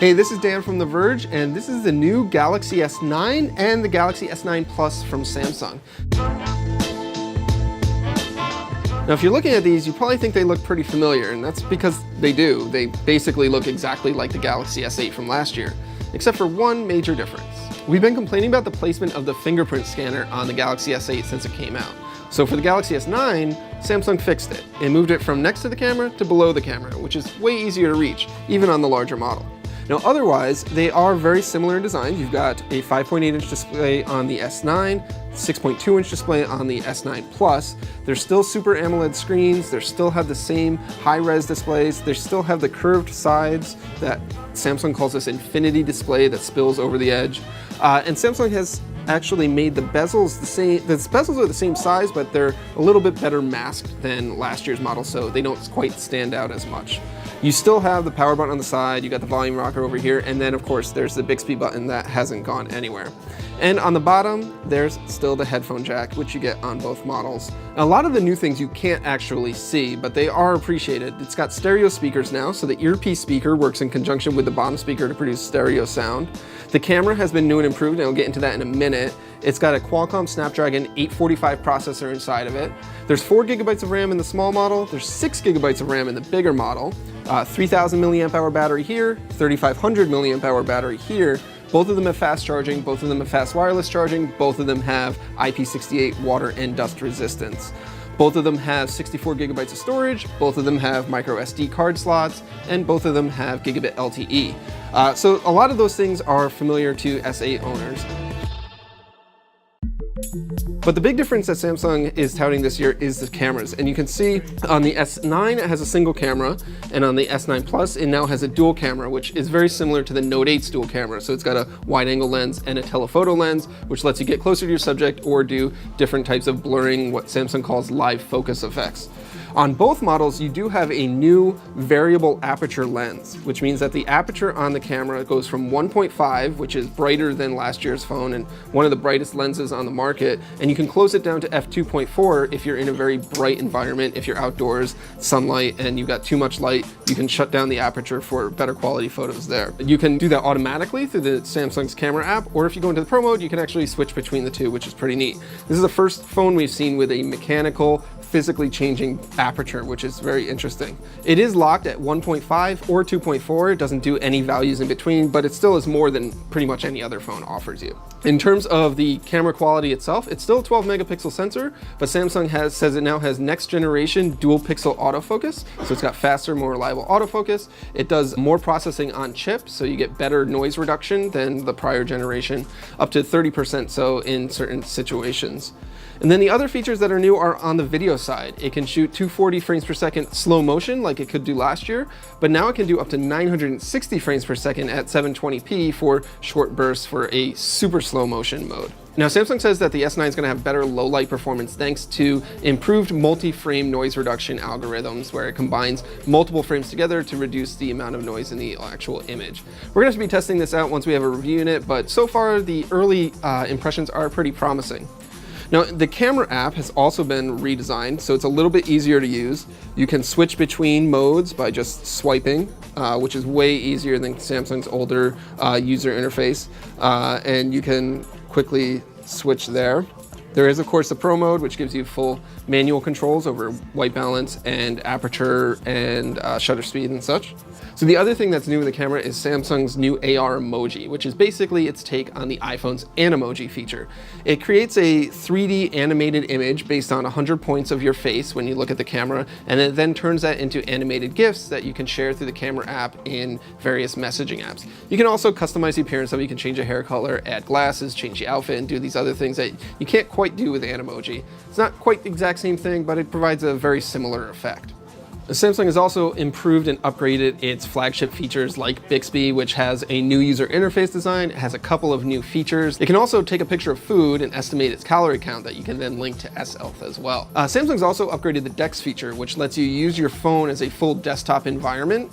Hey, this is Dan from The Verge, and this is the new Galaxy S9 and the Galaxy S9 Plus from Samsung. Now, if you're looking at these, you probably think they look pretty familiar, and that's because they do. They basically look exactly like the Galaxy S8 from last year, except for one major difference. We've been complaining about the placement of the fingerprint scanner on the Galaxy S8 since it came out. So for the Galaxy S9, Samsung fixed it and moved it from next to the camera to below the camera, which is way easier to reach, even on the larger model. Now, otherwise, they are very similar in design. You've got a 5.8-inch display on the S9, 6.2-inch display on the S9 Plus. They're still Super AMOLED screens. They still have the same high-res displays. They still have the curved sides that Samsung calls this infinity display that spills over the edge. And Samsung has actually made the bezels the same. The bezels are the same size, but they're a little bit better masked than last year's model, so they don't quite stand out as much. You still have the power button on the side, you got the volume rocker over here, and then of course there's the Bixby button that hasn't gone anywhere. And on the bottom, there's still the headphone jack, which you get on both models. A lot of the new things you can't actually see, but they are appreciated. It's got stereo speakers now, so the earpiece speaker works in conjunction with the bottom speaker to produce stereo sound. The camera has been new and improved, and I'll get into that in a minute. It's got a Qualcomm Snapdragon 845 processor inside of it. There's 4 GB of RAM in the small model, there's 6 GB of RAM in the bigger model. 3000 milliamp hour battery here, 3500 milliamp hour battery here. Both of them have fast charging, both of them have fast wireless charging, both of them have IP68 water and dust resistance. Both of them have 64 gigabytes of storage, both of them have micro SD card slots, and both of them have gigabit LTE. So a lot of those things are familiar to S8 owners. But the big difference that Samsung is touting this year is the cameras. And you can see on the S9, it has a single camera, and on the S9 Plus, it now has a dual camera, which is very similar to the Note 8's dual camera. So it's got a wide angle lens and a telephoto lens, which lets you get closer to your subject or do different types of blurring, what Samsung calls live focus effects. On both models, you do have a new variable aperture lens, which means that the aperture on the camera goes from 1.5, which is brighter than last year's phone and one of the brightest lenses on the market, and you can close it down to f2.4 if you're in a very bright environment, if you're outdoors, sunlight, and you've got too much light, you can shut down the aperture for better quality photos there. You can do that automatically through the Samsung's camera app, or if you go into the Pro mode, you can actually switch between the two, which is pretty neat. This is the first phone we've seen with a mechanical, physically changing aperture, which is very interesting. It is locked at 1.5 or 2.4. It doesn't do any values in between, but it still is more than pretty much any other phone offers you. In terms of the camera quality itself, it's still a 12 megapixel sensor, but Samsung says it now has next generation dual pixel autofocus. So it's got faster, more reliable autofocus. It does more processing on chip, so you get better noise reduction than the prior generation, up to 30% so in certain situations. And then the other features that are new are on the video side. It can shoot 240 frames per second slow motion like it could do last year, but now it can do up to 960 frames per second at 720p for short bursts for a super slow motion mode. Now, Samsung says that the S9 is going to have better low light performance thanks to improved multi-frame noise reduction algorithms, where it combines multiple frames together to reduce the amount of noise in the actual image. We're going to be testing this out once we have a review in it, but so far the early impressions are pretty promising. Now, the camera app has also been redesigned, so it's a little bit easier to use. You can switch between modes by just swiping, which is way easier than Samsung's older user interface, and you can quickly switch there. There is, of course, the Pro mode, which gives you full manual controls over white balance and aperture and shutter speed and such. So the other thing that's new in the camera is Samsung's new AR emoji, which is basically its take on the iPhone's Animoji feature. It creates a 3D animated image based on 100 points of your face when you look at the camera, and it then turns that into animated GIFs that you can share through the camera app in various messaging apps. You can also customize the appearance of it. You can change the hair color, add glasses, change the outfit, and do these other things that you can't quite do with Animoji. It's not quite the exact same thing, but it provides a very similar effect. Samsung has also improved and upgraded its flagship features like Bixby, which has a new user interface design. It has a couple of new features. It can also take a picture of food and estimate its calorie count that you can then link to S-Health as well. Samsung's also upgraded the DeX feature, which lets you use your phone as a full desktop environment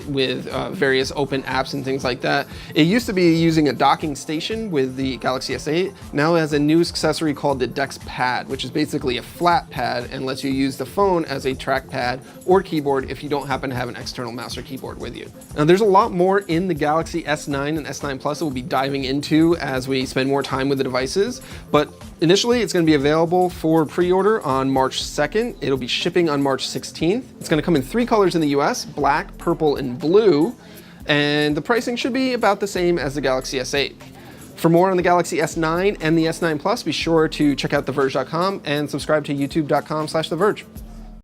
with various open apps and things like that. It used to be using a docking station with the Galaxy S8. Now it has a new accessory called the DeX Pad, which is basically a flat pad and lets you use the phone as a trackpad or keyboard if you don't happen to have an external mouse or keyboard with you. Now there's a lot more in the Galaxy S9 and S9 Plus that we'll be diving into as we spend more time with the devices, but initially it's going to be available for pre-order on March 2nd. It'll be shipping on March 16th. It's going to come in 3 colors in the US, black, purple, and blue, and the pricing should be about the same as the Galaxy S8. For more on the Galaxy S9 and the S9 Plus, be sure to check out TheVerge.com and subscribe to youtube.com/TheVerge.